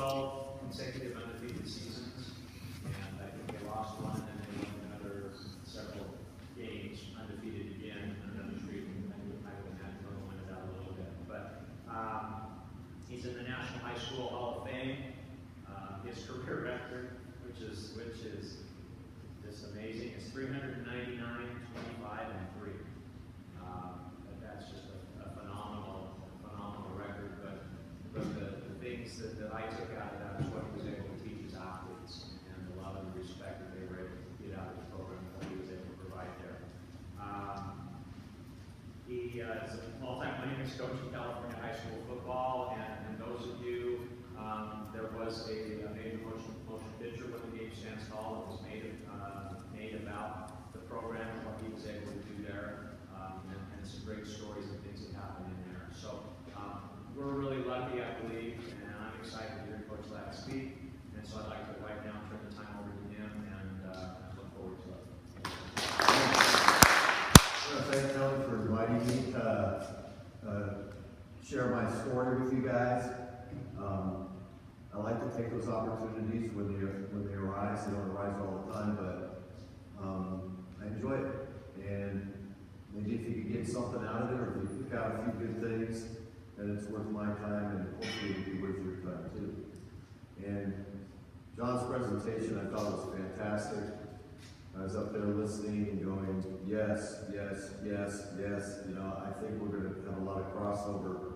12 consecutive undefeated seasons, and I think they lost one, and then they won another several games undefeated again, another streak. I would imagine they'll win it out a little bit. But he's in the National High School Hall of Fame. His career record, which is just amazing, is 399, 25, and 3. That's just a phenomenal record. But the things that I took out of that is what he was able to teach his athletes and the love and the respect that they were able to get out of the program that he was able to provide there. He is a multi-time winningest coach in California high school football, and those of you, there was a major motion picture when the game stands tall that was made about the program and what he was able to do there, and some great stories and things that happened in there. So we're really lucky, I believe, and I'm excited to hear Coach Ladd speak. And so I'd like to right now turn the time over to him, and I look forward to it. Thanks, Tony, for inviting me to share my story with you guys. I like to take those opportunities when they arise. They don't arise all the time, but I enjoy it. And maybe if you can get something out of it, or if you pick out a few good things, then it's worth my time, and hopefully it'll be worth your time too. And John's presentation I thought was fantastic. I was up there listening and going, yes, yes, yes, yes. You know, I think we're going to have a lot of crossover.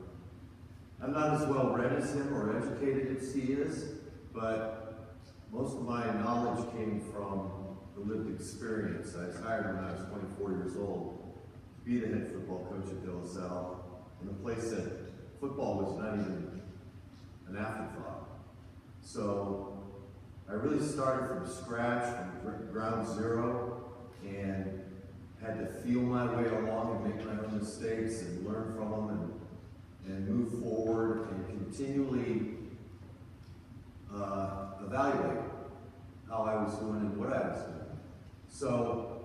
I'm not as well read as him or educated as he is, but most of my knowledge came from the lived experience. I was hired when I was 24 years old to be the head football coach at De La Salle, in a place that football was not even an afterthought. So I really started from scratch, from ground zero, and had to feel my way along and make my own mistakes and learn from them and move forward and continually evaluate how I was doing and what I was doing. So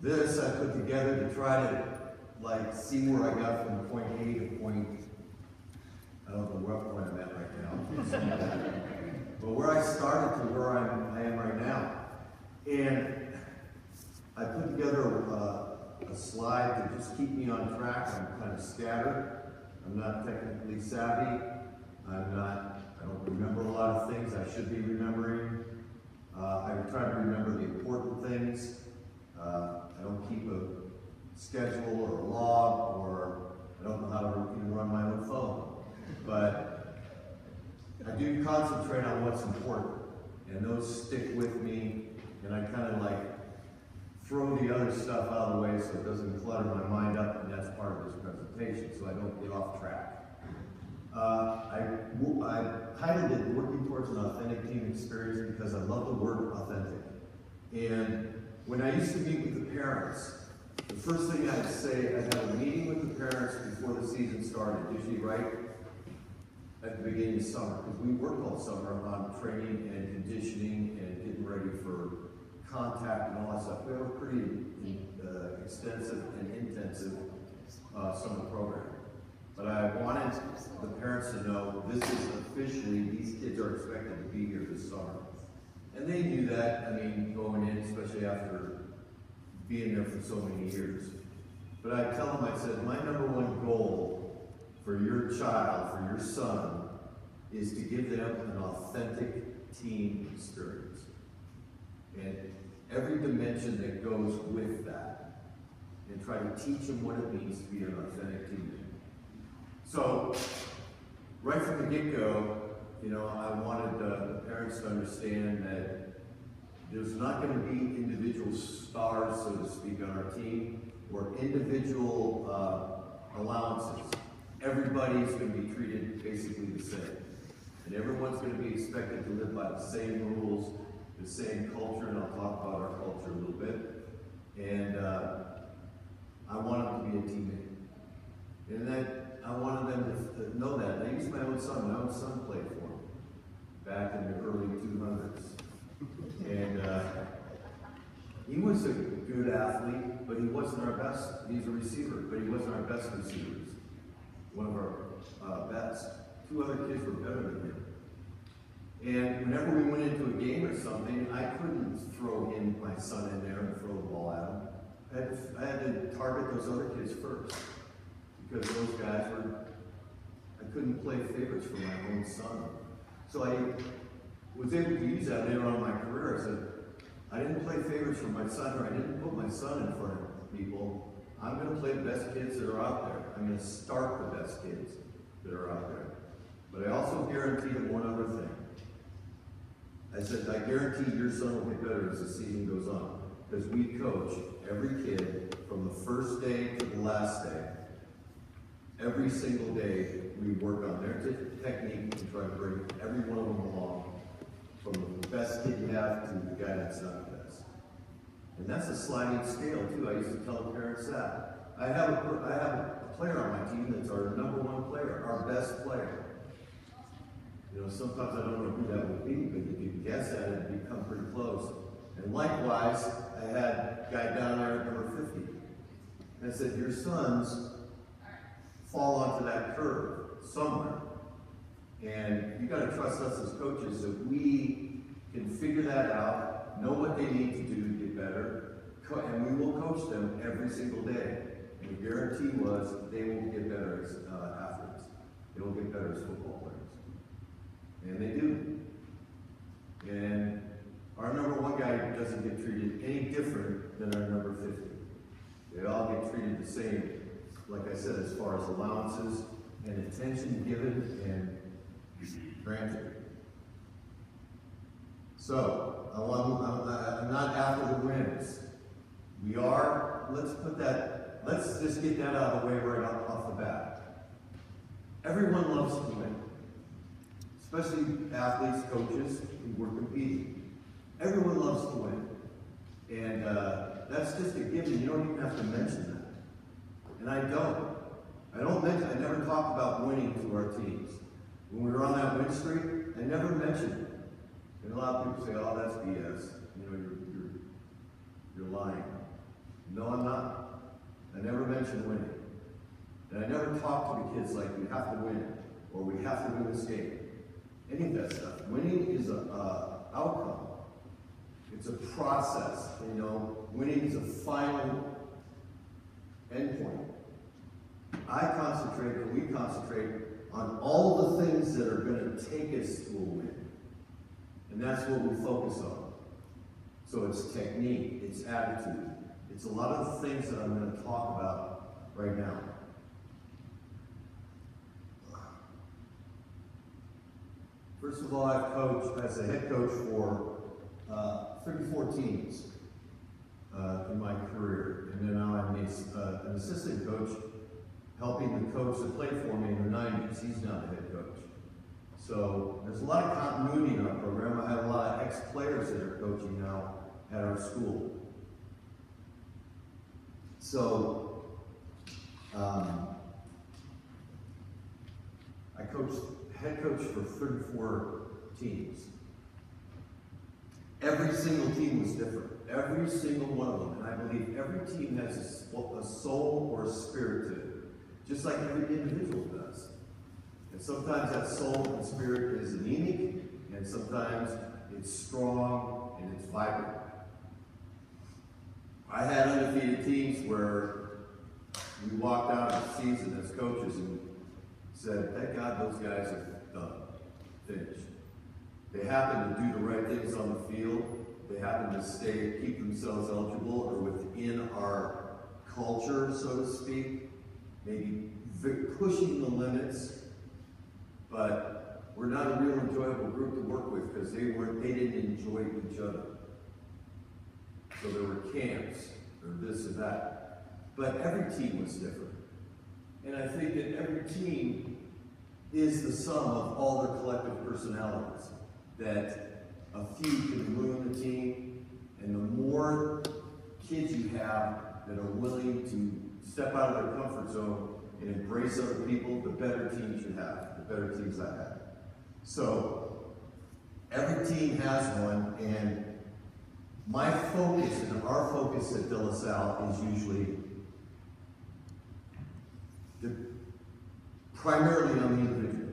this I put together to try to see where I got from point A to point, I don't know what point I'm at right now, but where I started to where I am right now. And I put together a slide to just keep me on track. I'm kind of scattered. I'm not technically savvy. I don't remember a lot of things I should be remembering. I try to remember the important things. I don't keep a schedule or a log, or I don't know how to even run my own phone. But I do concentrate on what's important, and those stick with me, and I kind of throw the other stuff out of the way so it doesn't clutter my mind up, and that's part of this presentation, so I don't get off track. I titled it Working Towards an Authentic Team Experience because I love the word authentic. And when I used to meet with the parents, the first thing I'd say, I'd have a meeting with the parents before the season started, usually right at the beginning of summer, because we work all summer on training and conditioning and getting ready for contact and all that stuff. We have a pretty extensive and intensive summer program. But I wanted the parents to know this is officially, these kids are expected to be here this summer. And they knew that, I mean, going in, especially after being there for so many years. But I tell them, I said, my number one goal for your child, for your son, is to give them an authentic team experience. And every dimension that goes with that, and try to teach them what it means to be an authentic teammate. So, right from the get-go, you know, I wanted the parents to understand that there's not going to be individual stars, so to speak, on our team, or individual allowances. Everybody's going to be treated basically the same. And everyone's going to be expected to live by the same rules, the same culture, and I'll talk about our culture a little bit. And I want them to be a teammate. And that I wanted them to know that. And I used my own son. My own son played for me back in the early 200s. And he was a good athlete, but he wasn't our best. He's a receiver, but he wasn't our best receivers. One of our best. Two other kids were better than him. And whenever we went into a game or something, I couldn't throw in my son in there and throw the ball at him. I had to target those other kids first, because those guys were, I couldn't play favorites for my own son. So I was able to use that later on in my career. I said, I didn't play favorites for my son, or I didn't put my son in front of people. I'm going to play the best kids that are out there. I'm going to start the best kids that are out there. But I also guaranteed him one other thing. I said, I guarantee your son will get better as the season goes on. Because we coach every kid from the first day to the last day. Every single day, we work on their technique and try to bring every one of them along. From the best kid you have to the guy that's not the best. And that's a sliding scale, too. I used to tell the parents that. I have a player on my team that's our #1 player, our best player. You know, sometimes I don't know who that would be, but if you guess at it, it'd become pretty close. And likewise, I had a guy down there at number 50. And I said, your sons fall onto that curve somewhere. And you got to trust us as coaches that we can figure that out, know what they need to do to get better, and we will coach them every single day. And the guarantee was they will get better as athletes. They will get better as football players. And they do. And our #1 guy doesn't get treated any different than our number 50. They all get treated the same, like I said, as far as allowances and attention given and granted. So, I'm not after the wins. We are, let's just get that out of the way right off the bat. Everyone loves to win. Especially athletes, coaches, who were competing. Everyone loves to win. And that's just a given. You don't even have to mention that. And I don't. I never talk about winning to our teams. When we were on that win streak, I never mentioned it. And a lot of people say, oh, that's BS. You know, you're lying. No, I'm not. I never mentioned winning. And I never talk to the kids like we have to win, or we have to win this game. Any of that stuff. Winning is an outcome. It's a process. You know, winning is a final endpoint. We concentrate on all the things that are going to take us to a win. And that's what we focus on. So it's technique, it's attitude. It's a lot of the things that I'm going to talk about right now. First of all, I've coached as a head coach for 34 teams in my career. And then now I'm an assistant coach, helping the coach that played for me in the 90s. He's now the head coach. So there's a lot of continuity in our program. I have a lot of ex-players that are coaching now at our school. So I coached head coach for 34 teams. Every single team was different. Every single one of them. And I believe every team has a soul or a spirit to it. Just like every individual does. And sometimes that soul and spirit is anemic, and sometimes it's strong and it's vibrant. I had undefeated teams where we walked out of the season as coaches and said, thank God those guys are done, finished. They happen to do the right things on the field. They happen to keep themselves eligible or within our culture, so to speak. Maybe pushing the limits, but we're not a real enjoyable group to work with because they didn't enjoy each other. So there were camps or this or that. But every team was different. And I think that every team is the sum of all their collective personalities. That a few can ruin the team, and the more kids you have that are willing to step out of their comfort zone and embrace other people, the better teams you have, the better teams I have. So, every team has one, and my focus and our focus at De La Salle is usually primarily on the individual.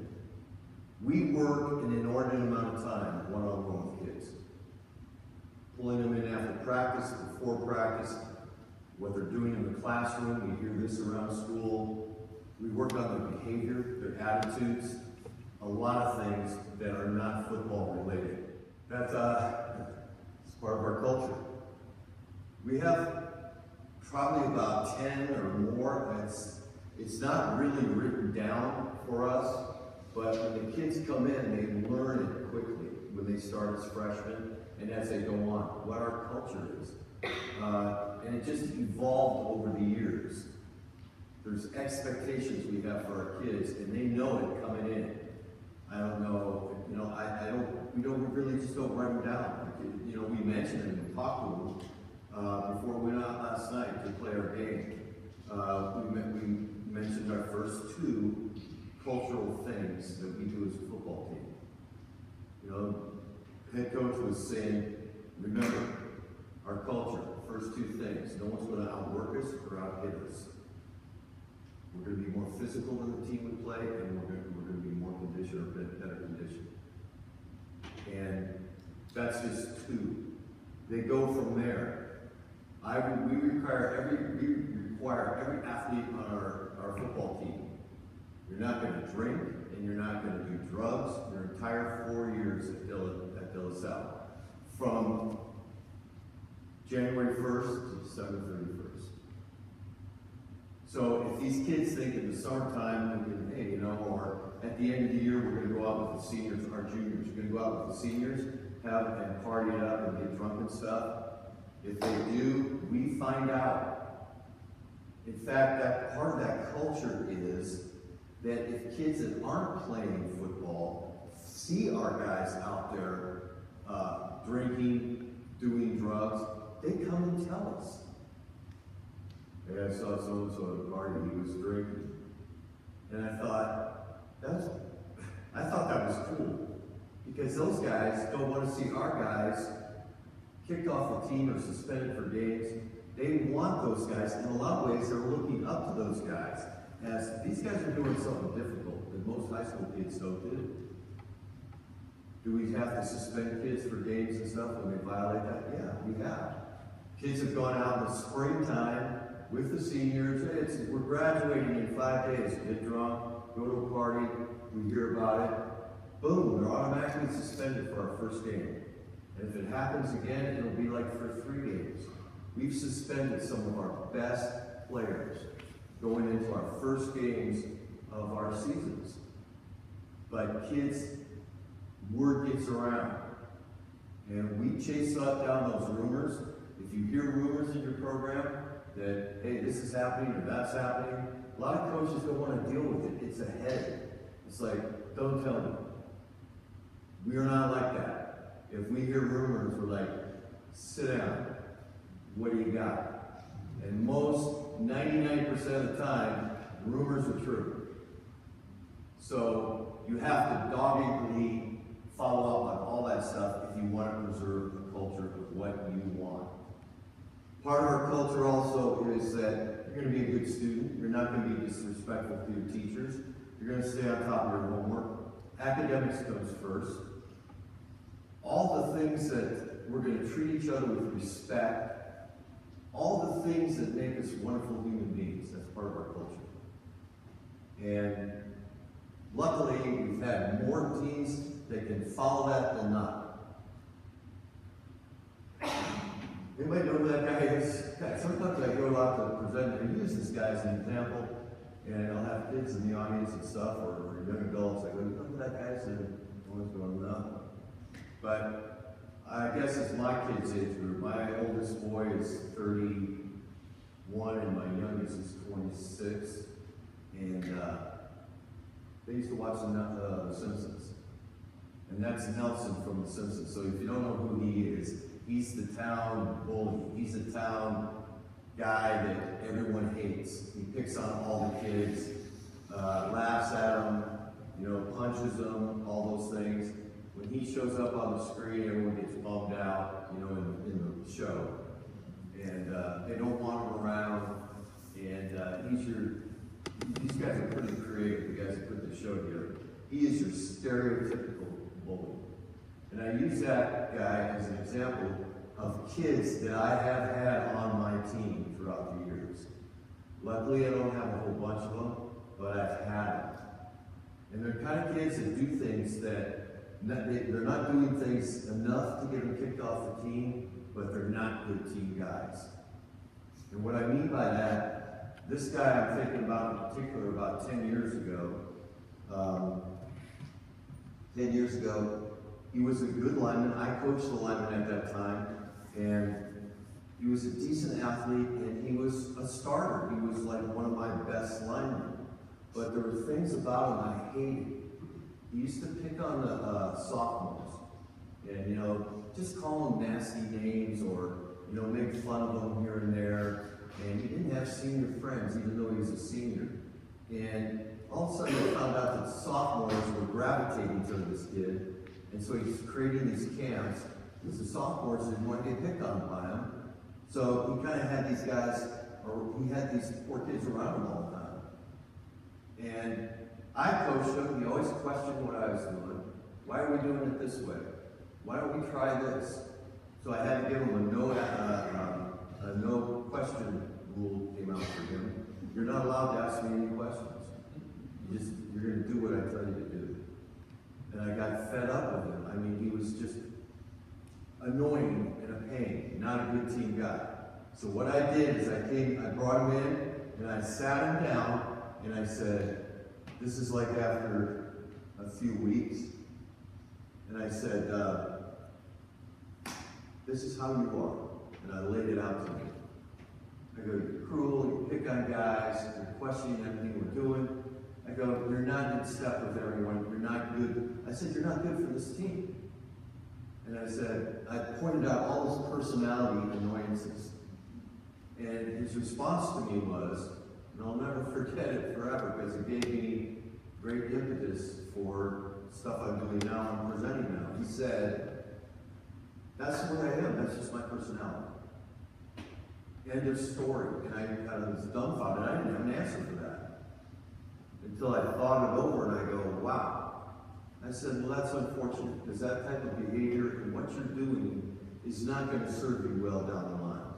We work an inordinate amount of time one-on-one with kids. Pulling them in after practice, before practice, what they're doing in the classroom. We hear this around school. We work on their behavior, their attitudes, a lot of things that are not football related. That's part of our culture. We have probably about 10 or more. It's not really written down for us, but when the kids come in, they learn it quickly when they start as freshmen and as they go on, what our culture is. And it just evolved over the years. There's expectations we have for our kids, and they know it coming in. I don't know, we don't write them down. We mention them and talk to them before we went out last night to play our game. We mentioned our first two cultural things that we do as a football team. Head coach was saying, remember, our culture, first two things, no one's going to outwork us or out-hit us. We're going to be more physical than the team would play, and we're going to be more conditioned or better conditioned. And that's just two. They go from there. We require every athlete on our football team. You're not going to drink, and you're not going to do drugs your entire 4 years at De La Salle. From January 1st to December 31st. So if these kids think in the summertime, or at the end of the year, we're going to go out with the seniors, our juniors, we're going to go out with the seniors, and party it up and get drunk and stuff. If they do, we find out. In fact, that part of that culture is that if kids that aren't playing football see our guys out there drinking, doing drugs, they come and tell us. Hey, I saw so-and-so at a party, he was drinking. And I thought that was cool. Because those guys don't want to see our guys kicked off the team or suspended for games. They want those guys. In a lot of ways, they're looking up to those guys. As these guys are doing something difficult that most high school kids don't do. Do we have to suspend kids for games and stuff when they violate that? Yeah, we have. Kids have gone out in the springtime with the seniors. We're graduating in 5 days. Get drunk, go to a party, we hear about it. Boom, they're automatically suspended for our first game. And if it happens again, it'll be like for 3 games. We've suspended some of our best players going into our first games of our seasons. But kids, word gets around. And we chase down those rumors. If you hear rumors in your program that, hey, this is happening or that's happening, a lot of coaches don't want to deal with it. It's a headache. It's like, don't tell me. We are not like that. If we hear rumors, we're like, sit down. What do you got? And most, 99% of the time, rumors are true. So you have to doggedly follow up on all that stuff if you want to preserve the culture of what you want. Part of our culture also is that you're going to be a good student. You're not going to be disrespectful to your teachers. You're going to stay on top of your homework. Academics comes first. All the things that we're going to treat each other with respect, all the things that make us wonderful human beings, that's part of our culture. And luckily, we've had more teams that can follow that than not. Anybody know who that guy is? Sometimes I go out to present and use this guy as an example, and I'll have kids in the audience and stuff, or young adults. I go, you know who that guy is? And always going, no. But I guess it's my kids' age group. My oldest boy is 31, and my youngest is 26. And they used to watch The Simpsons. And that's Nelson from The Simpsons. So if you don't know who he is, he's the town bully. He's the town guy that everyone hates. He picks on all the kids, laughs at them, punches them, all those things. When he shows up on the screen, everyone gets bummed out, in the show. And they don't want him around. And these guys are pretty creative, the guys that put the show together. He is your stereotypical bully. And I use that guy as an example of kids that I have had on my team throughout the years. Luckily, I don't have a whole bunch of them, but I've had them. And they're kind of kids that do things that, they're not doing things enough to get them kicked off the team, but they're not good team guys. And what I mean by that, this guy I'm thinking about in particular about 10 years ago, 10 years ago, he was a good lineman. I coached the lineman at that time, and he was a decent athlete, and he was a starter. He was like one of my best linemen. But there were things about him I hated. He used to pick on the sophomores, and just call them nasty names, or make fun of them here and there. And he didn't have senior friends, even though he was a senior. And all of a sudden, I found out that sophomores were gravitating to this kid, and so he's creating these camps because the sophomores didn't want to get picked on by him. So he kind of had these guys, or he had these poor kids around him all the time. And I coached him. He always questioned what I was doing. Why are we doing it this way? Why don't we try this? So I had to give him a no question rule came out for him. You're not allowed to ask me any questions. You're going to do what I tell you to do. And I got fed up with him. I mean, he was just annoying and a pain, not a good team guy. So what I did is I brought him in, and I sat him down, and I said, this is like after a few weeks, and I said, this is how you are. And I laid it out to him. I go, you're cruel, you pick on guys, you're questioning everything we're doing. I go, you're not in step with everyone, you're not good. I said, you're not good for this team. And I said, I pointed out all his personality annoyances. And his response to me was, and I'll never forget it forever, because it gave me great impetus for stuff I'm doing now and presenting now. He said, that's the way I am, that's just my personality. End of story. And I kind of was dumbfounded. I didn't have an answer for that. Until I thought it over and I go, wow. I said, well, that's unfortunate, because that type of behavior and what you're doing is not going to serve you well down the line.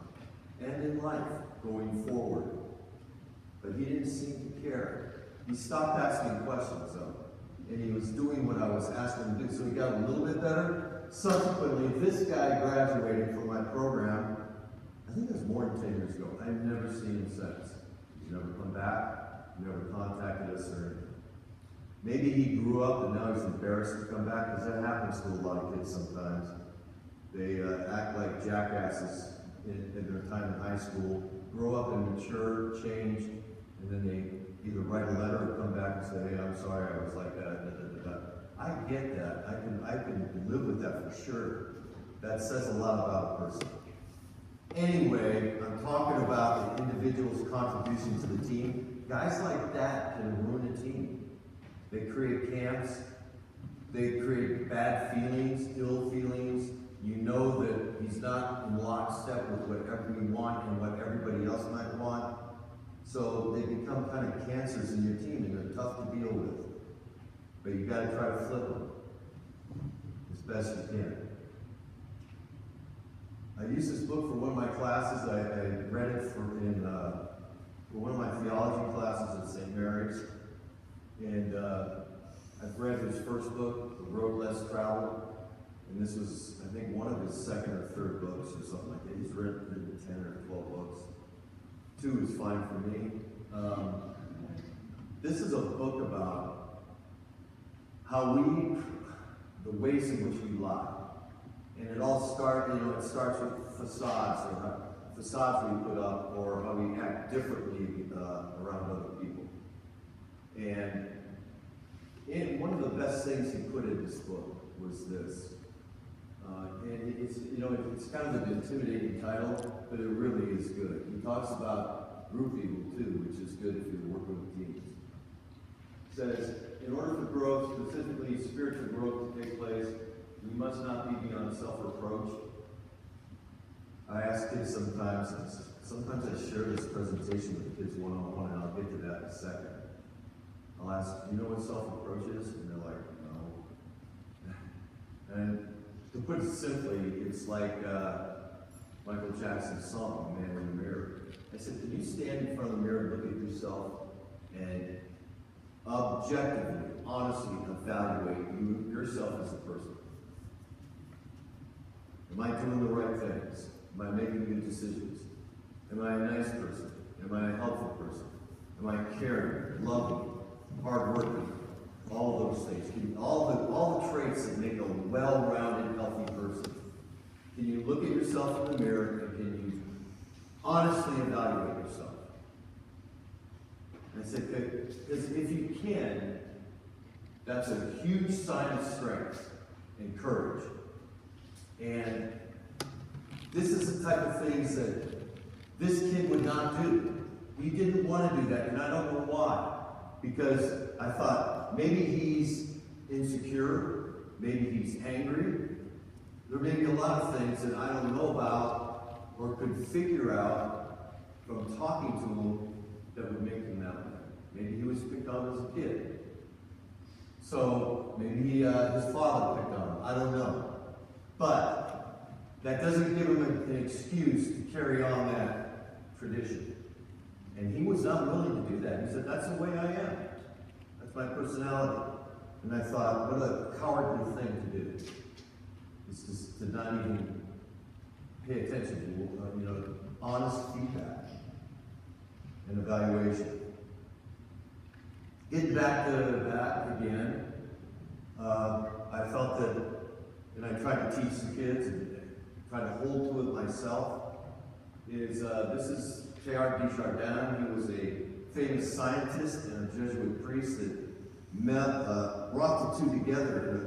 And in life, going forward. But he didn't seem to care. He stopped asking questions, though. And he was doing what I was asking him to do. So he got a little bit better. Subsequently, this guy graduated from my program, I think it was more than 10 years ago. I've never seen him since. He's never come back, never contacted us or anything. Maybe he grew up and now he's embarrassed to come back, because that happens to a lot of kids sometimes. They act like jackasses in their time in high school, grow up and mature, change, and then they either write a letter or come back and say, hey, I'm sorry, I was like that, da, da, da, da. I get that. I can live with that for sure. That says a lot about a person. Anyway, I'm talking about the individual's contribution to the team. Guys like that can ruin a team. They create camps. They create bad feelings, ill feelings. You know that he's not in lockstep with whatever you want and what everybody else might want. So they become kind of cancers in your team, and they're tough to deal with. But you got to try to flip them as best you can. I used this book for one of my classes. I read it for one of my theology classes at St. Mary's. And I've read his first book, The Road Less Traveled. And this was, I think, one of his second or third books or something like that. He's written 10 or 12 books. 2 is fine for me. This is a book about how the ways in which we lie. And it all starts with facades, or facades we put up, or how we act differently around other people. And one of the best things he put in this book was this. And it's kind of an intimidating title, but it really is good. He talks about group evil too, which is good if you're working with teams. It says, in order for growth, specifically spiritual growth, to take place, we must not be beyond self-reproach. I ask kids sometimes I share this presentation with kids one-on-one, and I'll get to that in a second. I'll I'll ask, do you know what self-reproach is? And they're like, no. And to put it simply, it's like Michael Jackson's song, Man in the Mirror. I said, can you stand in front of the mirror and look at yourself and objectively, honestly evaluate yourself as a person? Am I doing the right things? Am I making good decisions? Am I a nice person? Am I a helpful person? Am I caring, loving, hardworking? All of those things. All the traits that make a well-rounded, healthy person. Can you look at yourself in the mirror and can you honestly evaluate yourself? And I said, because if you can, that's a huge sign of strength and courage. And this is the type of things that this kid would not do. He didn't want to do that, and I don't know why. Because I thought, maybe he's insecure, maybe he's angry. There may be a lot of things that I don't know about or could figure out from talking to him that would make him that way. Maybe he was picked on as a kid. So maybe his father picked on him. I don't know. But that doesn't give him an excuse to carry on that tradition. And he was not willing to do that. He said, that's the way I am. That's my personality. And I thought, what a cowardly thing to do. Is just to not even pay attention to, honest feedback and evaluation. Getting back to that again, I felt that, and I tried to teach the kids and try to hold to it myself, this is Teilhard de Chardin. He was a famous scientist and a Jesuit priest that brought the two together in a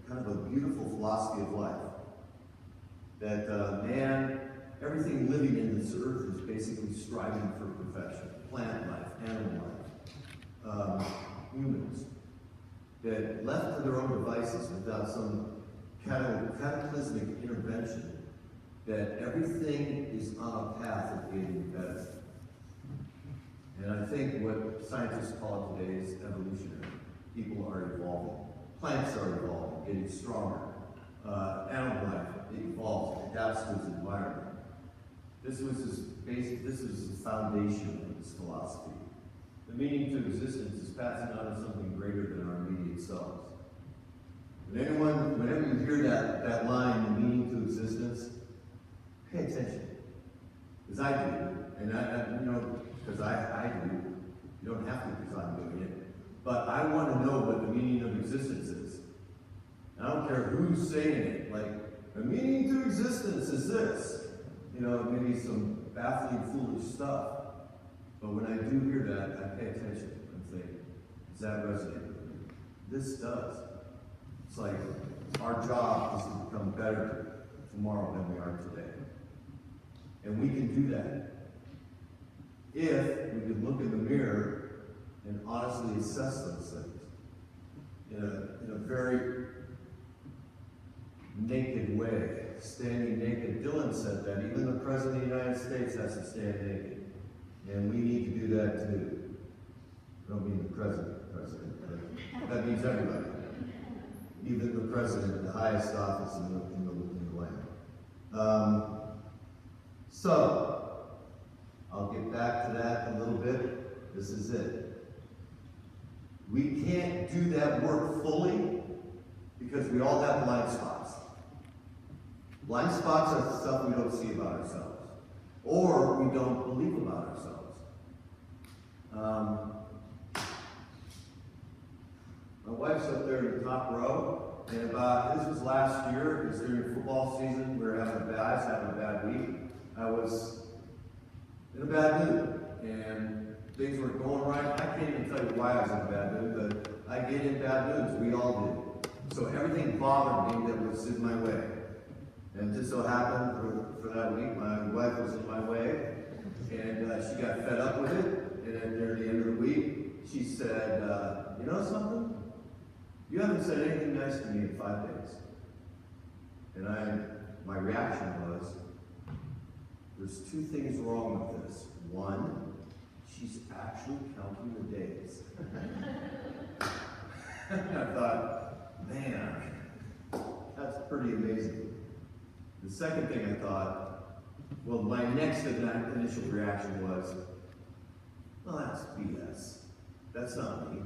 kind of a beautiful philosophy of life. That man, everything living in this earth is basically striving for perfection. Plant life, animal life, humans. That left to their own devices without some cataclysmic intervention, that everything is on a path of getting better. And I think what scientists call it today is evolutionary. People are evolving. Plants are evolving, getting stronger. Animal life evolves, adapts to its environment. This was the foundation of this philosophy. The meaning to existence is passing on to something greater than our immediate selves. Whenever you hear that line, the meaning to existence, pay attention. Because I do. And because I do. You don't have to because I'm doing it. But I want to know what the meaning of existence is. And I don't care who's saying it. Like, the meaning to existence is this. Maybe some baffling, foolish stuff. But when I do hear that, I pay attention and think, does that resonate with me? This does. It's like our job is to become better tomorrow than we are today. And we can do that if we can look in the mirror and honestly assess those things in a very naked way, standing naked. Dylan said that even the President of the United States has to stand naked. And we need to do that too. I don't mean the president. That means everybody. Even the president, the highest office in the land. So, I'll get back to that a little bit. This is it. We can't do that work fully because we all have blind spots. Blind spots are the stuff we don't see about ourselves, or we don't believe about ourselves. My wife's up there in the top row, and this was last year. It was during football season. We were having a bad week. I was in a bad mood, and things were going right. I can't even tell you why I was in a bad mood, but I get in bad moods. We all do. So everything bothered me that was in my way. And it just so happened for that week, my wife was in my way, and she got fed up with it. And then near the end of the week, she said, you know something? You haven't said anything nice to me in 5 days. And my reaction was, there's two things wrong with this. One, she's actually counting the days. And I thought, man, that's pretty amazing. The second thing I thought, well, my next initial reaction was, well, that's BS. That's not me.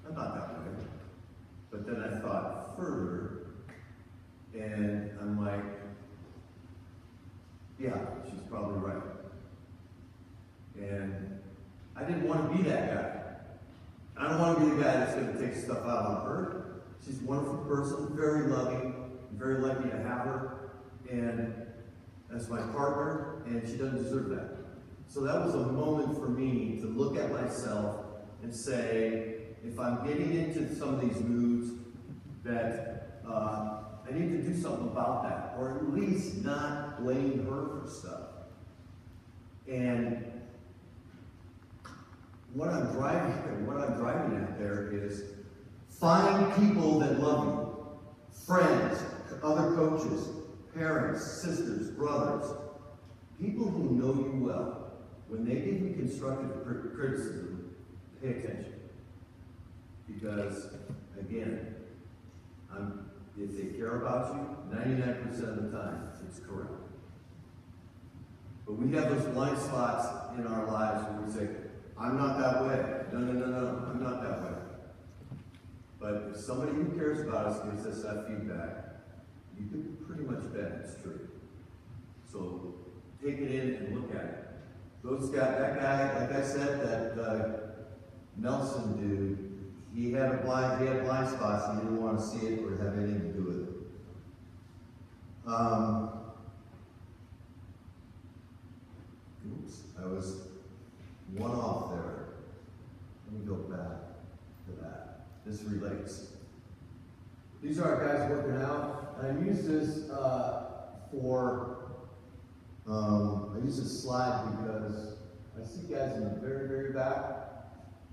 I'm not that way. But then I thought further, and I'm like, yeah, she's probably right. And I didn't want to be that guy. I don't want to be the guy that's going to take stuff out on her. She's a wonderful person, very loving, very lucky to have her, and as my partner, and she doesn't deserve that. So that was a moment for me to look at myself and say, if I'm getting into some of these moods, that I need to do something about that, or at least not blame her for stuff. And what I'm driving at there is find people that love you, friends, other coaches, parents, sisters, brothers, people who know you well. When they give you constructive criticism, pay attention. Because, again, if they care about you, 99% of the time, it's correct. But we have those blind spots in our lives where we say, I'm not that way. No, I'm not that way. But if somebody who cares about us gives us that feedback, you can pretty much bet it's true. So take it in and look at it. That guy, like I said, that Nelson dude, he had blind spots. He didn't want to see it or have anything to do with it. Oops, I was one off there. Let me go back to that. This relates. These are our guys working out. And I use this I use this slide because I see guys in the very, very back.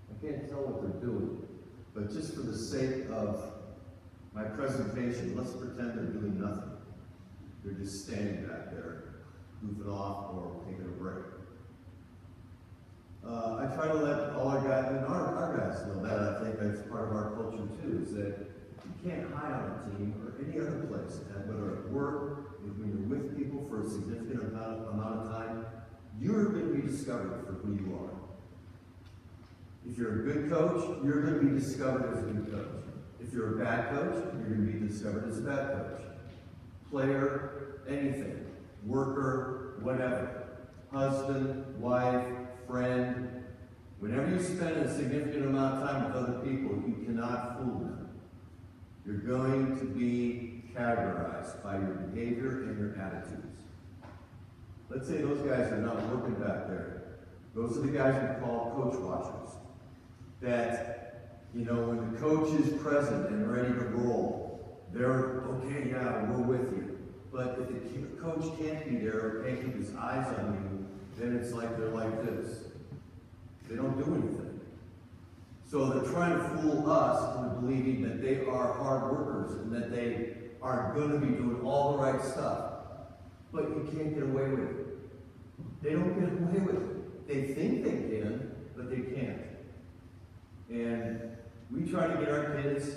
I can't tell what they're doing. But just for the sake of my presentation, let's pretend they're doing nothing. They're just standing back there, goofing off or taking a break. I try to let all our guys, and our guys know that. I think that's part of our culture too, is that you can't hide on a team or any other place, and whether at work, when you're with people for a significant amount of time, you're going to be discovered for who you are. If you're a good coach, you're going to be discovered as a good coach. If you're a bad coach, you're going to be discovered as a bad coach. Player, anything, worker, whatever, husband, wife, friend, whenever you spend a significant amount of time with other people, you cannot fool them. You're going to be categorized by your behavior and your attitudes. Let's say those guys are not working back there. Those are the guys we call coach watchers. That, when the coach is present and ready to roll, they're, okay, yeah, we're with you. But if the coach can't be there or can't keep his eyes on you, then it's like they're like this. They don't do anything. So they're trying to fool us into believing that they are hard workers and that they are going to be doing all the right stuff. But you can't get away with it. They don't get away with it. They think they can, but they can't. And we try to get our kids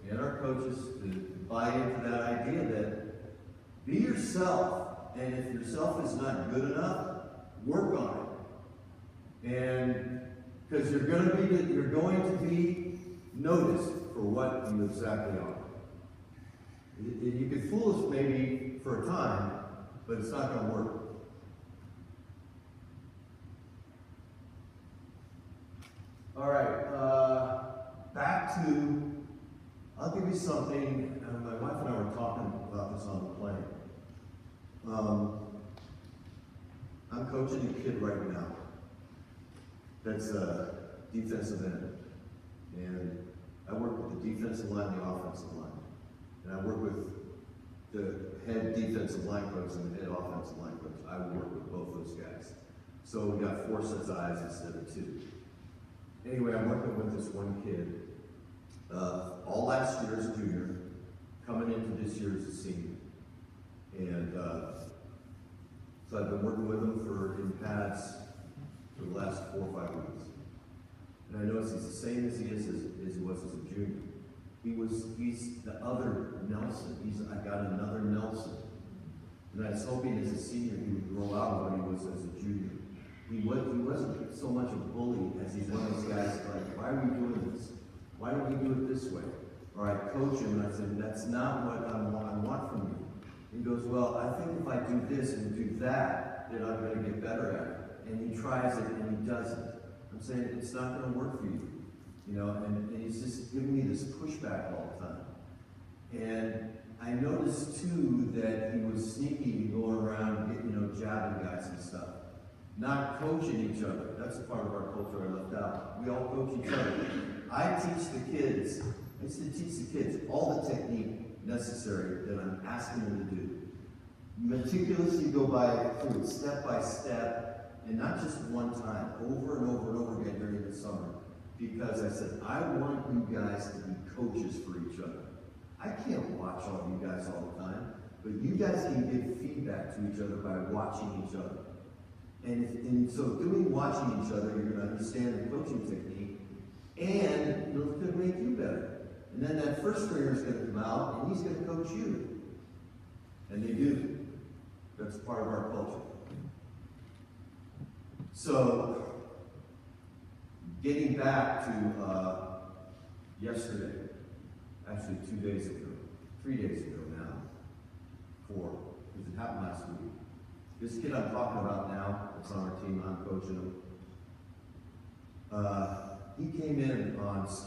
and our coaches to buy into that idea that be yourself, and if yourself is not good enough, work on it. And because you're going to be noticed for what you exactly are. You can fool us maybe for a time, but it's not going to work. All right, back to, I'll give you something, my wife and I were talking about this on the plane. I'm coaching a kid right now that's a defensive end. And I work with the defensive line and the offensive line. And I work with the head defensive line coach and the head offensive line coach. I work with both those guys. So we got 4 sets of eyes instead of 2. Anyway, I'm working with this one kid. All last year as a junior, coming into this year as a senior. And so I've been working with him in pads for the last 4 or 5 weeks. And I noticed he's the same as he was as a junior. He's the other Nelson. I got another Nelson. And I was hoping as a senior he would grow out of what he was as a junior. He wasn't so much a bully as he's one of those guys like, why are we doing this? Why don't we do it this way? Or I coach him and I said, that's not what I want from you. He goes, well, I think if I do this and do that, then I'm going to get better at it. And he tries it and he doesn't. I'm saying, it's not going to work for you. You know, and he's just giving me this pushback all the time. And I noticed too that he was sneaky going around, jabbing guys and stuff. Not coaching each other. That's a part of our culture I left out. We all coach each other. I used to teach the kids all the technique necessary that I'm asking them to do. Meticulously go through it step by step, and not just one time, over and over and over again during the summer. Because I said, I want you guys to be coaches for each other. I can't watch all you guys all the time, but you guys can give feedback to each other by watching each other. And so watching each other, you're going to understand the coaching technique, and it's going to make you better. And then that first stringer is going to come out, and he's going to coach you. And they do. That's part of our culture. So, getting back to yesterday, actually 2 days ago, 3 days ago now, 4, because it happened last week. This kid I'm talking about now, that's on our team, I'm coaching him. He came in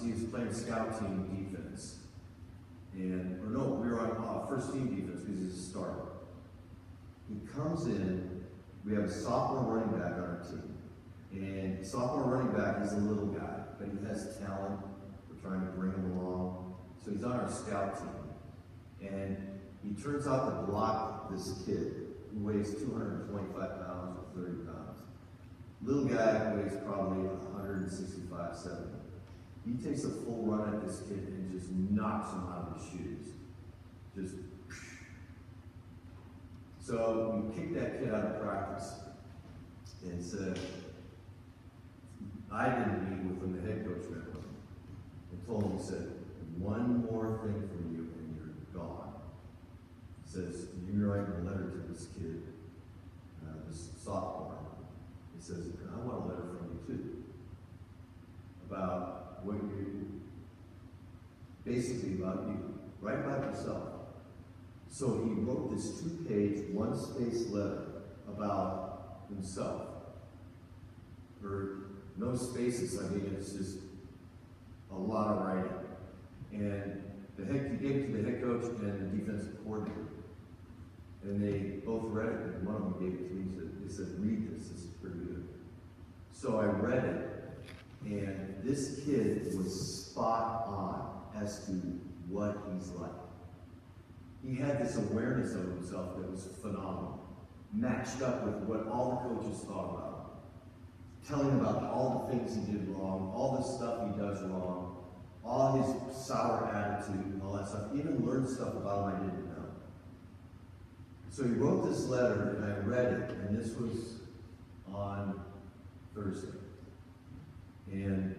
he was playing scout team defense. We were on first team defense because he's a starter. He comes in, we have a sophomore running back on our team. And sophomore running back, he's a little guy, but he has talent. We're trying to bring him along. So he's on our scout team. And he turns out to block this kid who weighs 225 pounds or 30 pounds. Little guy weighs probably 165, 70. He takes a full run at this kid and just knocks him out of his shoes. So we kicked that kid out of practice and said, I didn't meet with him, the head coach met with him, and told him, he said, one more thing from you and you're gone. He says, you're writing a letter to this kid, this sophomore. He says, I want a letter from you too, about what basically about you. Write about yourself. So he wrote this 2-page, 1-space letter about himself. For no spaces, I mean, it's just a lot of writing. And he gave it to the head coach and the defensive coordinator. And they both read it, and one of them gave it to me. They said, read this is pretty good. So I read it, and this kid was spot on as to what he's like. He had this awareness of himself that was phenomenal, matched up with what all the coaches thought about him, telling about all the things he did wrong, all the stuff he does wrong, all his sour attitude and all that stuff. He even learned stuff about him I didn't know. So he wrote this letter, and I read it, and this was on Thursday. And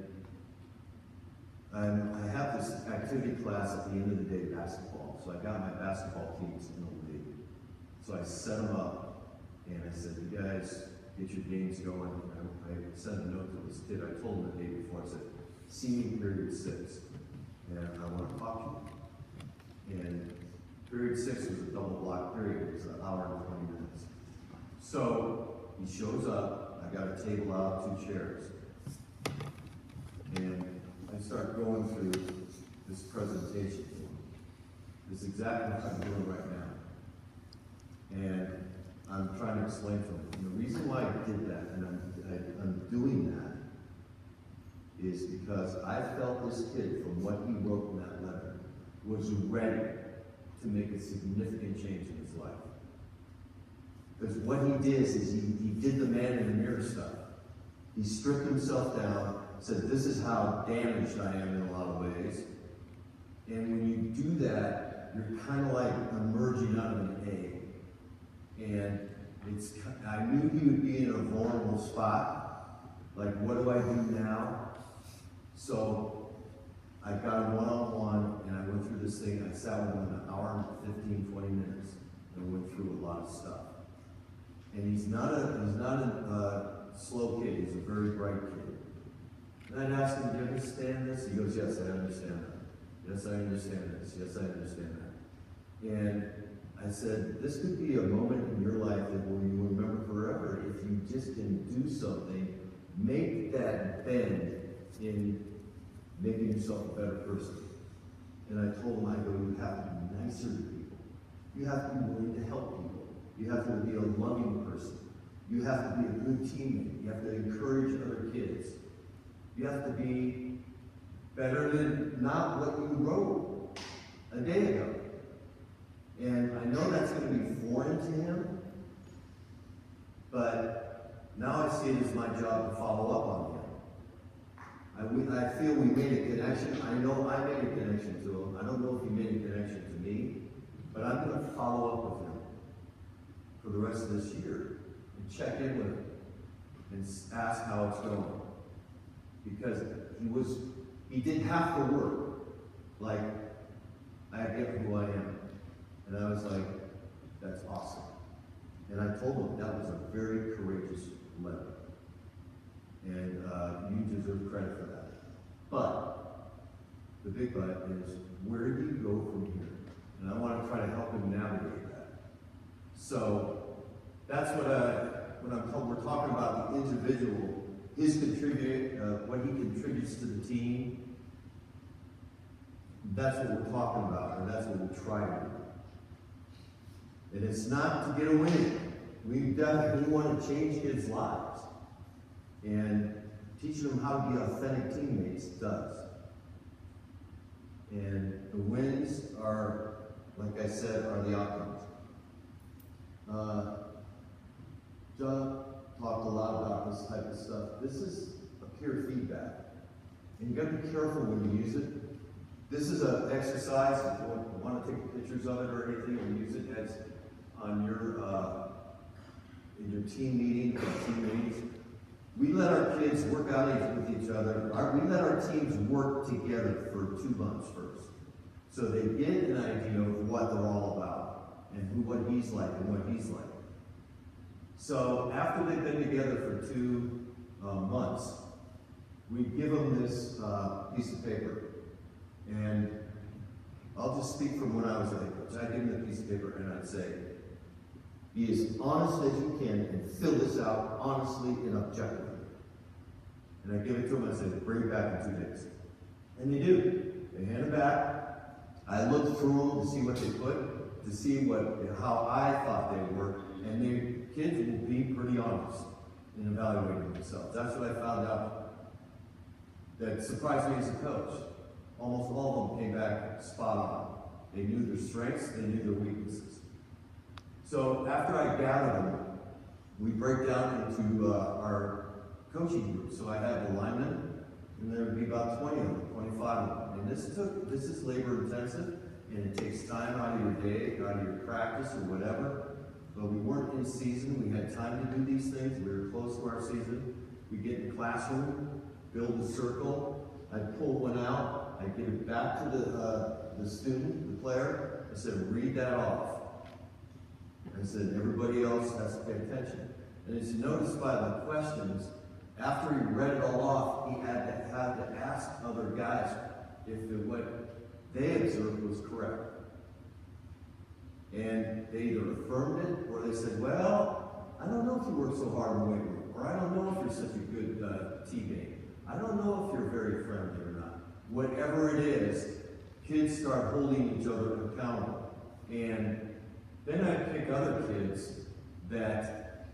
I have this activity class at the end of the day, basketball. So I got my basketball teams in the league. So I set them up, and I said, you guys get your games going. I sent a note to this kid. I told him the day before, I said, see me in period 6, and I want to talk to you. And period 6 was a double block period. It was an hour and 20 minutes. So he shows up. I got a table out, 2 chairs. And I start going through this presentation to him. This is exactly what I'm doing right now. And I'm trying to explain to him. And the reason why I did that, and I'm doing that, is because I felt this kid, from what he wrote in that letter, was ready to make a significant change in his life. Because what he did is he did the man in the mirror stuff. He stripped himself down, said, this is how damaged I am in a lot of ways. And when you do that, you're kind of like emerging out of an egg. And I knew he would be in a vulnerable spot. Like, what do I do now? So I got him one-on-one, and this thing, I sat with him an hour and 15, 20 minutes, and went through a lot of stuff. And he's not a slow kid, he's a very bright kid. And I'd ask him, do you understand this? He goes, yes, I understand that. Yes, I understand this. Yes, I understand that. And I said, this could be a moment in your life that will you remember forever if you just can do something, make that bend in making yourself a better person. And I told him, I go, you have to be nicer to people. You have to be willing to help people. You have to be a loving person. You have to be a good teammate. You have to encourage other kids. You have to be better than not what you wrote a day ago. And I know that's going to be foreign to him, but now I see it as my job to follow up on him. I feel we made a connection. I know I made a connection to him. I don't know if he made a connection to me, but I'm going to follow up with him for the rest of this year and check in with him and ask how it's going. Because he did have to work like I get who I am. And I was like, that's awesome. And I told him that was a very courageous letter. And you deserve credit for that. But the big but is, where do you go from here? And I want to try to help him navigate that. So that's what we're talking about, the individual, what he contributes to the team. That's what we're talking about, and that's what we'll try to do. And it's not to get a win. We definitely want to change kids' lives. And teaching them how to be authentic teammates does. And the wins are, like I said, are the outcomes. John talked a lot about this type of stuff. This is a peer feedback. And you got to be careful when you use it. This is an exercise. If you want to take pictures of it or anything, or use it as on your in your team meeting or team meetings. We let our kids work out with each other. We let our teams work together for 2 months first, so they get an idea of what they're all about and what he's like and what he's like. So after they've been together for 2 months, we give them this piece of paper. And I'll just speak from when I was a head coach. I'd give them the piece of paper and I'd say, be as honest as you can and fill this out honestly and objectively. And I give it to them and I say, bring it back in 2 days. And they do. They hand it back. I look through them to see what they put, to see how I thought they were. And the kids will be pretty honest in evaluating themselves. That's what I found out that surprised me as a coach. Almost all of them came back spot on. They knew their strengths, they knew their weaknesses. So after I gather them, we break down into our coaching groups. So I have a lineman, and there would be about 20 of them, 25 of them. And this is labor intensive, and it takes time out of your day, out of your practice or whatever. But we weren't in season, we had time to do these things, we were close to our season. We get in the classroom, build a circle, I'd pull one out, I'd give it back to the student, the player. I said, read that off. I said, everybody else has to pay attention. And as you notice by the questions, after he read it all off, he had to ask other guys if what they observed was correct. And they either affirmed it, or they said, well, I don't know if you work so hard in the weight room, or I don't know if you're such a good teammate. I don't know if you're very friendly or not. Whatever it is, kids start holding each other accountable. And then I pick other kids that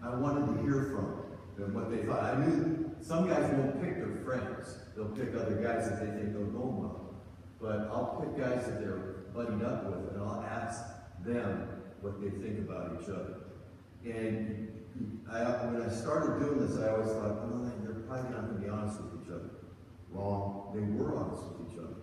I wanted to hear from, and what they thought. I knew some guys won't pick their friends. They'll pick other guys that they think don't know them well. But I'll pick guys that they're buddied up with, and I'll ask them what they think about each other. And when I started doing this, I always thought, oh, they're probably not going to be honest with each other. Wrong. They were honest with each other.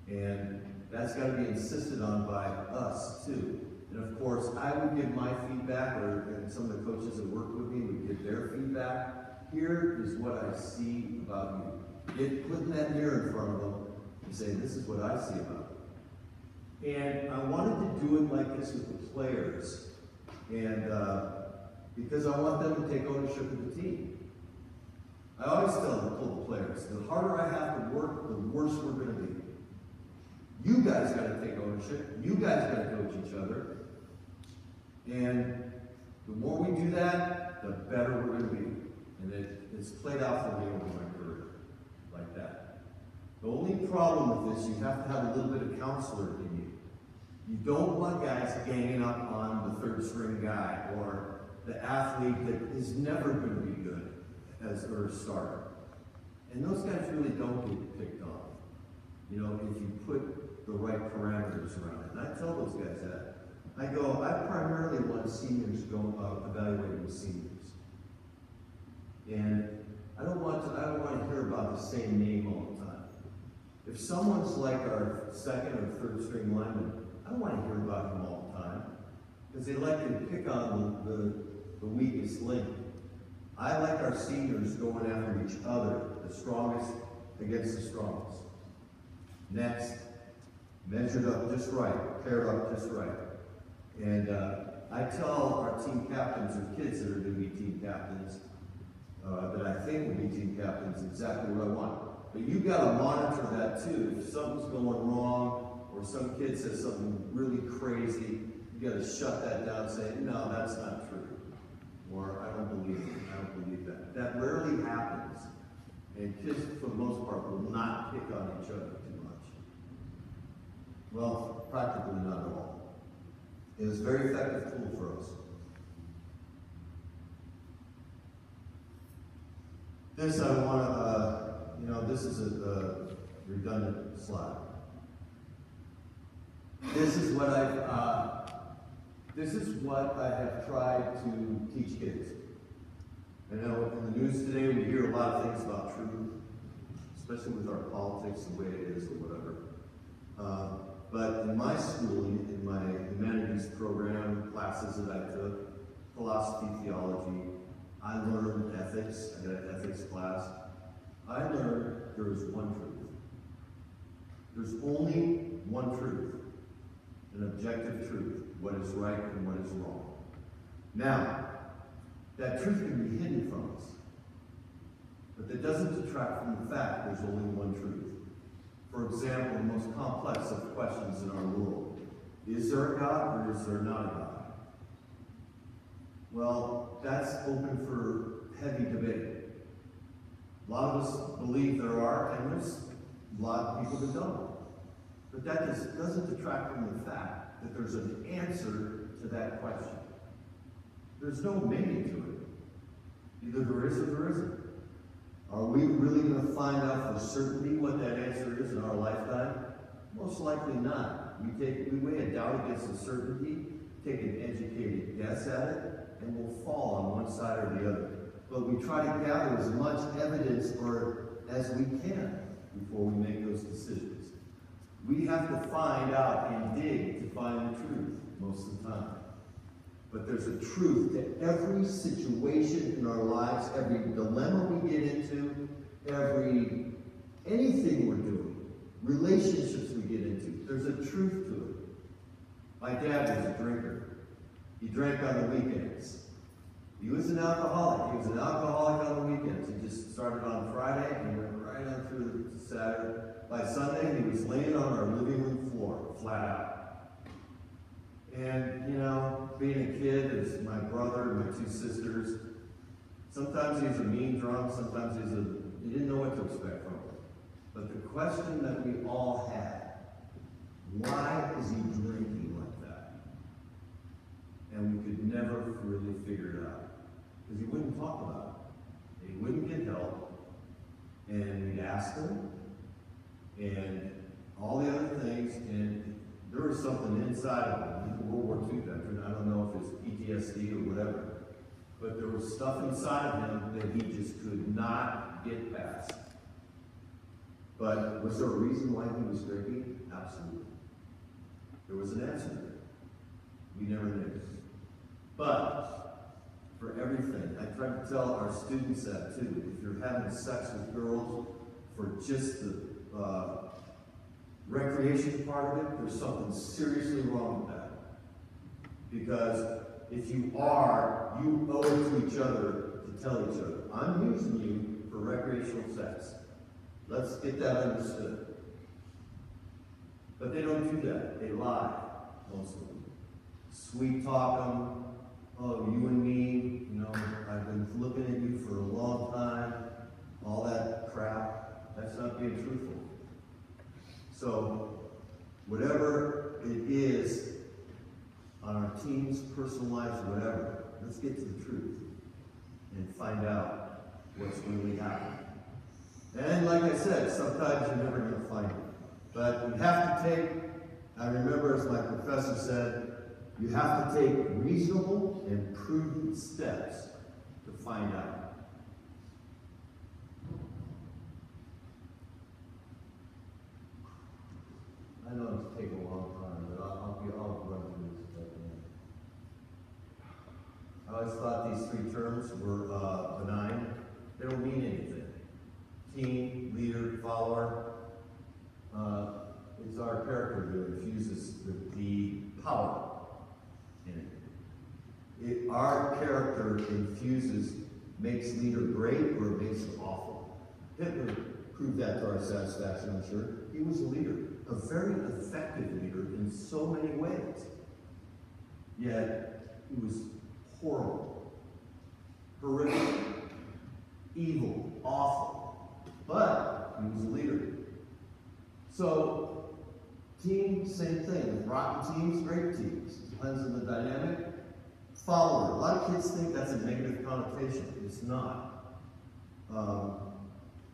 And that's got to be insisted on by us, too. And of course, I would give my feedback, and some of the coaches that worked with me would give their feedback. Here is what I see about you. Putting that mirror in front of them and say, this is what I see about it. And I wanted to do it like this with the players, and because I want them to take ownership of the team. I always tell the players, the harder I have to work, the worse we're going to be. You guys got to take ownership. You guys got to coach each other. And the more we do that, the better we're going to be. And it's played out for me over my career like that. The only problem with this, you have to have a little bit of counselor in you. You don't want guys ganging up on the third string guy or the athlete that is never going to be good as a starter. And those guys really don't get picked on. You know, if you put the right parameters around it. And I tell those guys that. I primarily want seniors evaluating the seniors. And I don't want to hear about the same name all the time. If someone's like our second or third string lineman, I don't want to hear about him all the time. Because they like to pick on the weakest link. I like our seniors going after each other, the strongest against the strongest. Next, measured up just right, paired up just right. And I tell our team captains or kids that are going to be team captains, that I think will be team captains, exactly what I want. But you've got to monitor that too. If something's going wrong, or some kid says something really crazy, you got to shut that down and say, no, that's not true. Or I don't believe it. I don't believe that. That rarely happens. And kids, for the most part, will not pick on each other too much. Well, practically not at all. It is a very effective tool for us. This I want to, this is a redundant slide. This is what I have tried to teach kids. I know in the news today we hear a lot of things about truth, especially with our politics, the way it is or whatever. But in my schooling, in my humanities program, classes that I took, philosophy, theology, I learned ethics. I got an ethics class. I learned there is one truth. There's only one truth, an objective truth, what is right and what is wrong. Now, that truth can be hidden from us, but that doesn't detract from the fact there's only one truth. For example, the most complex of questions in our world. Is there a God or is there not a God? Well, that's open for heavy debate. A lot of us believe there are, and there's a lot of people that don't. But that doesn't detract from the fact that there's an answer to that question. There's no maybe to it. Either there is or there isn't. Are we really going to find out for certainty what that answer is in our lifetime? Most likely not. We weigh a doubt against a certainty, take an educated guess at it, and we'll fall on one side or the other. But we try to gather as much evidence as we can before we make those decisions. We have to find out and dig to find the truth most of the time. But there's a truth to every situation in our lives, every dilemma we get into, anything we're doing, relationships we get into. There's a truth to it. My dad was a drinker. He drank on the weekends. He was an alcoholic. He was an alcoholic on the weekends. He just started on Friday and went right on through to Saturday. By Sunday, he was laying on our living room floor, flat out. And, being a kid, as my brother and my two sisters, sometimes he's a mean drunk, sometimes you didn't know what to expect from him. But the question that we all had, why is he drinking like that? And we could never really figure it out. Because he wouldn't talk about it. He wouldn't get help. And we'd ask him, and all the other things, and there was something inside of him. He's a World War II veteran. I don't know if it's PTSD or whatever. But there was stuff inside of him that he just could not get past. But was there a reason why he was drinking? Absolutely. There was an answer there. We never knew. But for everything, I try to tell our students that too. If you're having sex with girls for just recreation part of it, there's something seriously wrong with that. Because if you are, you owe it to each other to tell each other, I'm using you for recreational sex. Let's get that understood. But they don't do that. They lie, most of them. Sweet talk them. Oh, you and me, you know, I've been looking at you for a long time. All that crap. That's not being truthful. So, whatever it is on our teams, personal lives, whatever, let's get to the truth and find out what's really happening. And like I said, sometimes you're never going to find it. But you have to take, I remember as my professor said, you have to take reasonable and prudent steps to find out. I know it's taken a long time, but I'll run through this if I can. I always thought these three terms were benign. They don't mean anything. Team, leader, follower. It's our character that infuses the power in it. Our character makes leader great or makes it awful. Hitler proved that to our satisfaction, I'm sure. He was a leader, a very effective leader in so many ways. Yet, he was horrible, horrific, evil, awful. But he was a leader. So, team, same thing. Rotten teams, great teams. Depends on the dynamic. Follower. A lot of kids think that's a negative connotation. It's not.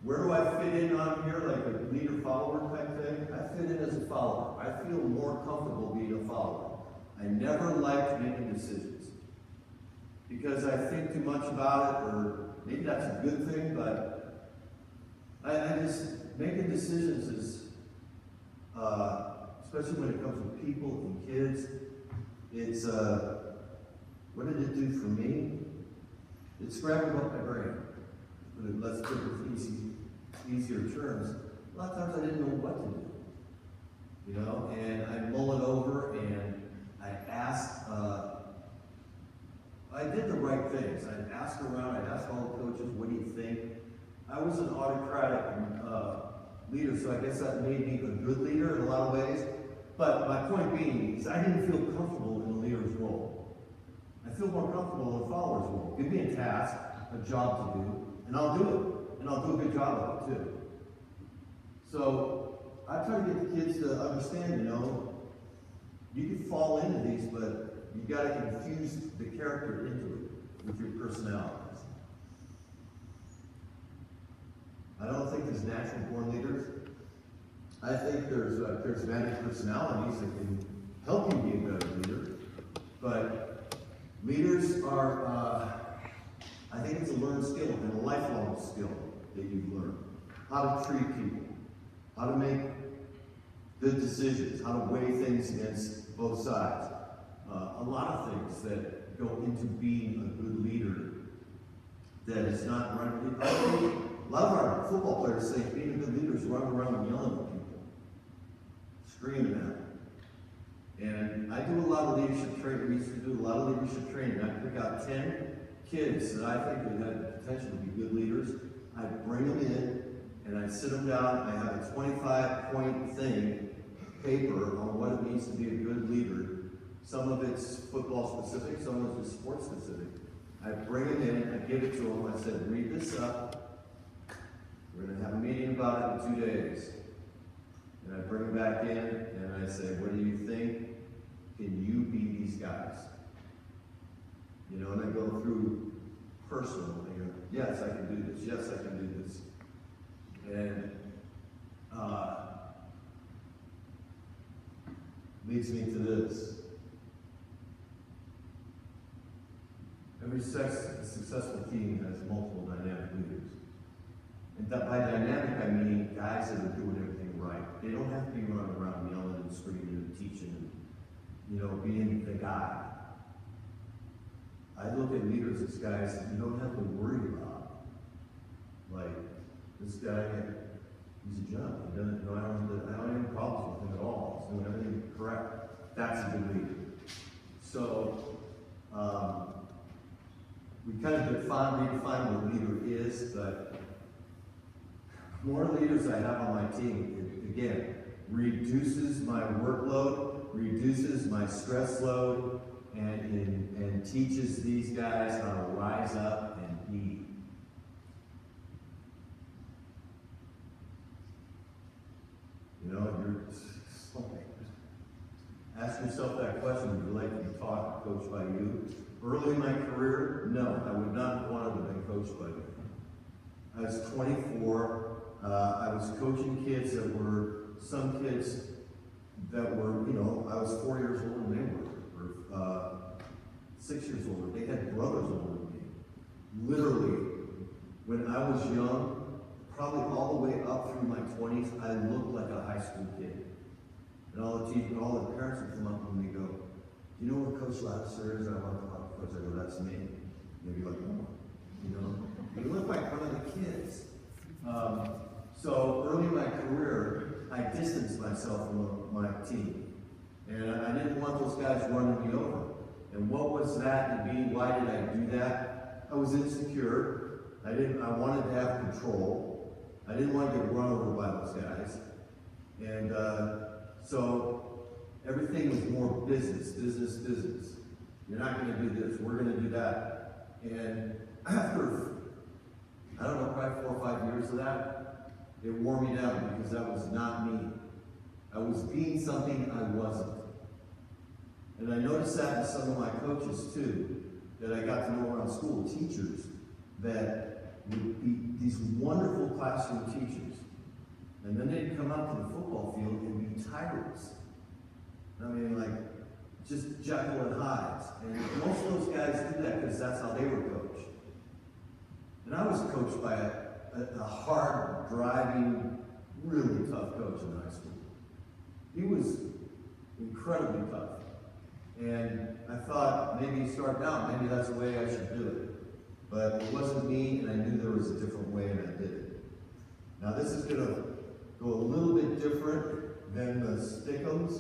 Where do I fit in on here, like a leader-follower type thing? I fit in as a follower. I feel more comfortable being a follower. I never liked making decisions because I think too much about it, or maybe that's a good thing, but I just, making decisions is, especially when it comes with people and kids, it's, what did it do for me? It scrambled up my brain. But let's put it with easier terms. A lot of times I didn't know what to do. You know, and I mull it over and I asked, I did the right things. I'd ask around, I'd ask all the coaches, what do you think? I was an autocratic leader, so I guess that made me a good leader in a lot of ways. But my point being is I didn't feel comfortable in a leader's role. I feel more comfortable in a follower's role. Give me a task, a job to do, and I'll do it. And I'll do a good job of it too. So I try to get the kids to understand, you know, you can fall into these, but you got to infuse the character into it with your personalities. I don't think there's natural born leaders. I think there's charismatic personalities that can help you be a better leader. But leaders are, I think it's a learned skill and a lifelong skill that you've learned. How to treat people, how to make good decisions, how to weigh things against both sides. A lot of things that go into being a good leader that is not running. A lot of our football players say being a good leader is running around and yelling at people, screaming at them. And I do a lot of leadership training. We used to do a lot of leadership training. I pick out 10 kids that I think would have the potential to be good leaders. I bring them in and I sit them down. I have a 25-point thing, paper on what it means to be a good leader. Some of it's football specific, some of it's sports specific. I bring them in, I give it to them. I said, read this up. We're going to have a meeting about it in 2 days. And I bring them back in and I say, what do you think? Can you be these guys? You know, and I go through personal. I go, yes, I can do this. Yes, I can do this. And leads me to this. Every successful team has multiple dynamic leaders. And by dynamic, I mean guys that are doing everything right. They don't have to be running around yelling and screaming and teaching and, you know, being the guy. I look at leaders as guys that you don't have to worry about. Like, this guy, he's a junk. He doesn't, you know, I don't have problems that's a good leader. So, we kind of redefine what a leader is, but the more leaders I have on my team, it, again, reduces my workload, reduces my stress load, and teaches these guys how to rise up and lead. You know, ask yourself that question: would you like to be taught and coached by you? Early in my career, no, I would not have wanted to have been coached by you. I was 24. I was coaching kids that were, some kids that were, you know, I was 4 years older than they were, or 6 years older. They had brothers older than me. Literally, when I was young, probably all the way up through my 20s, I looked like a high school kid. And all the teachers and all the parents would come up to me and go, "You know what Coach Lattiser is?" I want to talk to Coach. I go, "That's me." And they'd be like, "Oh, you know, you look like one of the kids." So early in my career, I distanced myself from my team. And I didn't want those guys running me over. And what was that to me? Why did I do that? I was insecure. I wanted to have control. I didn't want to get run over by those guys. And so everything was more business. You're not going to do this. We're going to do that. And after, I don't know, probably 4 or 5 years of that, it wore me down because that was not me. I was being something I wasn't. And I noticed that in some of my coaches too, that I got to know around school, teachers, that would be these wonderful classroom teachers. And then they'd come out to the football field and be tyrants. I mean, like, just Jekyll and Hyde. And most of those guys do that because that's how they were coached. And I was coached by a hard, driving, really tough coach in high school. He was incredibly tough. And I thought maybe starting out, maybe that's the way I should do it. But it wasn't me, and I knew there was a different way, and I did it. Now this is going to go a little bit different than the Stickums.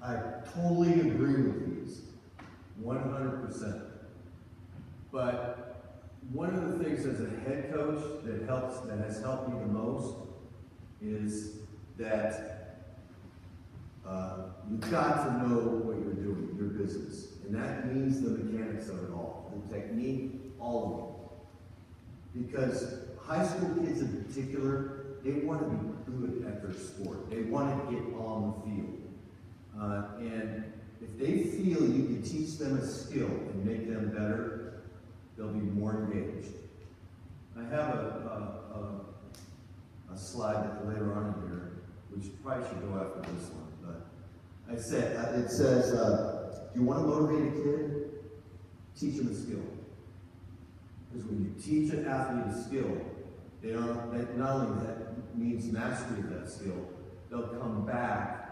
I totally agree with these, 100%. But one of the things as a head coach that has helped me the most is that you've got to know what you're doing, your business. And that means the mechanics of it all, the technique, all of it. Because high school kids in particular, they want to be good at their sport. They want to get on the field. And if they feel you can teach them a skill and make them better, they'll be more engaged. I have a slide that later on in here, which probably should go after this one. But it says, do you want to motivate a kid? Teach him a skill. Because when you teach an athlete a skill, not only that means mastery of that skill, they'll come back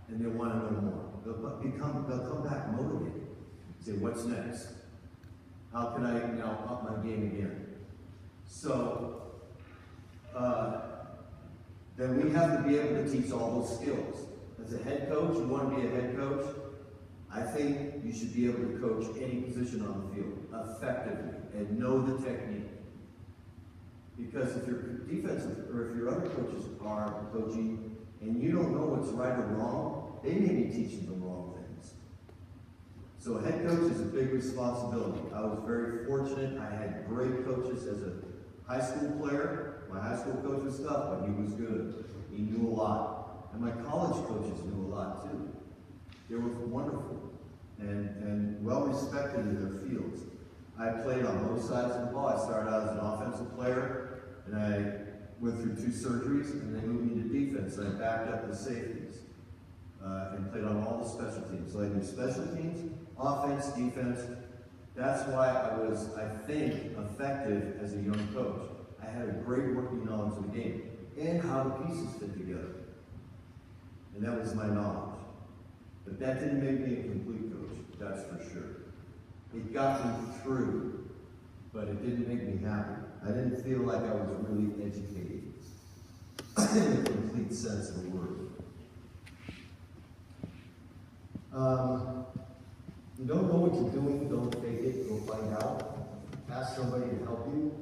and they want to know more. They'll come back motivated. Say, what's next? How can I now up my game again? So, then we have to be able to teach all those skills. As a head coach, you want to be a head coach, I think you should be able to coach any position on the field effectively and know the technique. Because if your defensive, or if your other coaches are coaching and you don't know what's right or wrong, they may be teaching the wrong things. So a head coach is a big responsibility. I was very fortunate. I had great coaches as a high school player. My high school coach was tough, but he was good. He knew a lot. And my college coaches knew a lot too. They were wonderful and well respected in their fields. I played on both sides of the ball. I started out as an offensive player, and I went through 2 surgeries, and they moved me to defense. I backed up the safeties and played on all the special teams. So I knew special teams, offense, defense. That's why I was, I think, effective as a young coach. I had a great working knowledge of the game and how the pieces fit together. And that was my knowledge. But that didn't make me a complete coach, that's for sure. It got me through, but it didn't make me happy. I didn't feel like I was really educated in the complete sense of the word. You don't know what you're doing, don't fake it, go find out. Ask somebody to help you.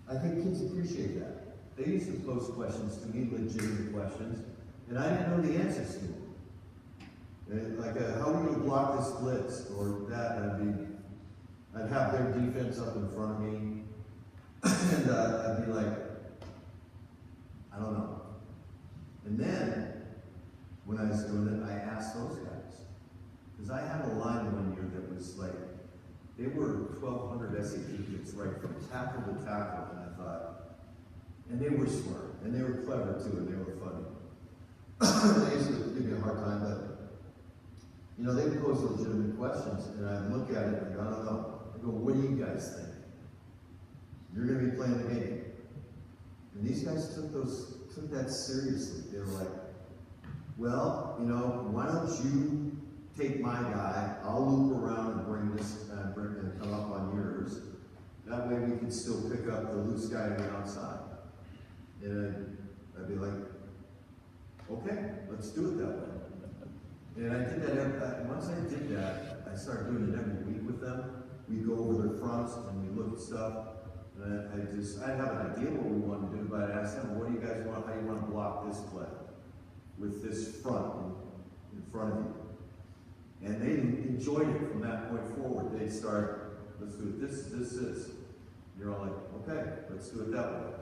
I think kids appreciate that. They used to pose questions to me, legitimate questions, and I didn't know the answers to them. And like, how are you going to block this blitz or that? I'd have their defense up in front of me, and I'd be like, I don't know. And then, when I was doing it, I asked those guys. Because I had a line one year that was like, they were 1,200 SAT kids, right, from tackle to tackle, and I thought, and they were smart, and they were clever too, and they were funny. They used to give me a hard time, but, you know, they would pose legitimate questions, and I'd look at it and go, I don't know. I go, what do you guys think? You're going to be playing the game. And these guys took that seriously. They were like, well, you know, why don't you take my guy, I'll loop around and bring this, and come up on yours. That way we can still pick up the loose guy on the outside. And I'd be like, okay, let's do it that way. And I did that, once I did that, I started doing it every week with them. We'd go over their fronts and we look at stuff. And I'd have an idea what we wanted to do, but I'd ask them, what do you guys want, how you want to block this play? With this front in front of you. And they enjoyed it from that point forward. They'd start, let's do it this. You're all like, okay, let's do it that way.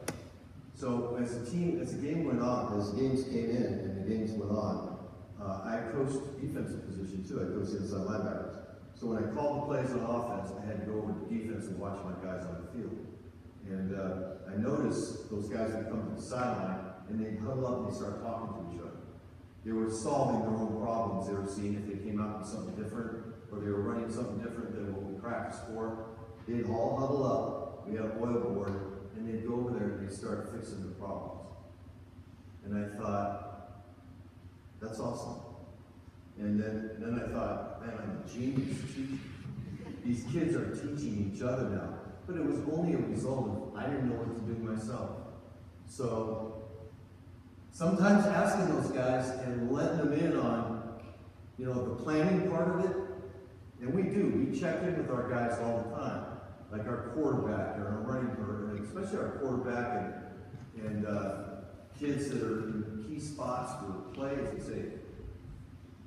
So as the game went on, as games came in and the games went on, I coached defensive position too. I coached inside linebackers. So when I called the plays on offense, I had to go over to defense and watch my guys on the field. And I noticed those guys would come to the sideline and they'd huddle up and they'd start talking to each other. They were solving their own problems. They were seeing if they came out with something different, or they were running something different than what we practiced for. They'd all huddle up. We had a oil board, and they'd go over there and they'd start fixing the problems. And I thought, that's awesome. And then I thought, man, I'm a genius teacher. These kids are teaching each other now. But it was only a result of I didn't know what to do myself. So sometimes asking those guys and letting them in on, you know, the planning part of it, and we do. We check in with our guys all the time, like our quarterback and our running back, and especially our quarterback and kids that are in key spots for plays and say,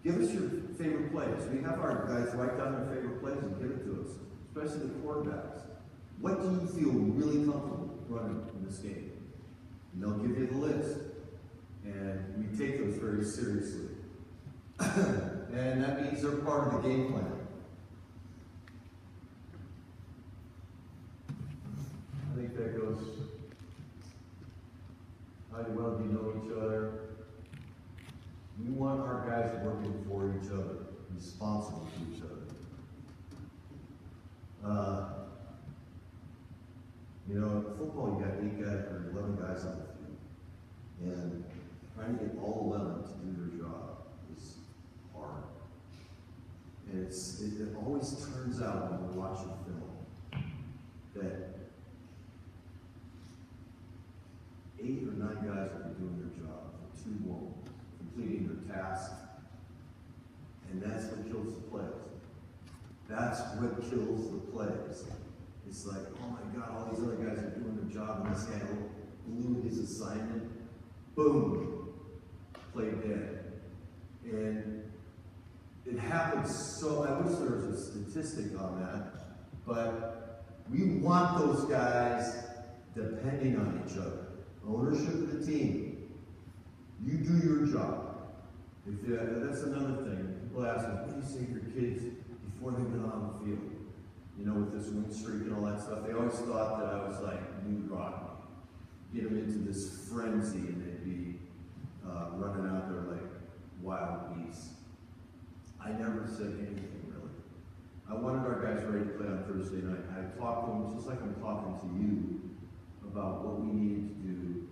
give us your favorite plays. We have our guys write down their favorite plays and give it to us, especially the quarterbacks. What do you feel really comfortable running in this game? And they'll give you the list. And we take those very seriously. And that means they're part of the game plan. I think that goes, how well do you know each other? We want our guys working for each other, responsible to each other. You know, in football, you got 8 guys or 11 guys on the field. And trying to get all 11 to do their job is hard. And it always turns out when we're watching film that 8 or 9 guys will be doing their job, and 2 won't, completing their task. And that's what kills the plays. That's what kills the plays. It's like, oh my God, all these other guys are doing their job, and this guy blew his assignment. Boom, play dead. And it happens so, I wish there was a statistic on that, but we want those guys depending on each other. Ownership of the team. You do your job. That's another thing. People ask me, what do you say to your kids before they get on the field? You know, with this win streak and all that stuff. They always thought that I was like New Rodney. Get them into this frenzy and they'd be running out there like wild beasts. I never said anything really. I wanted our guys ready to play on Thursday night. I talked to them just like I'm talking to you about what we needed to do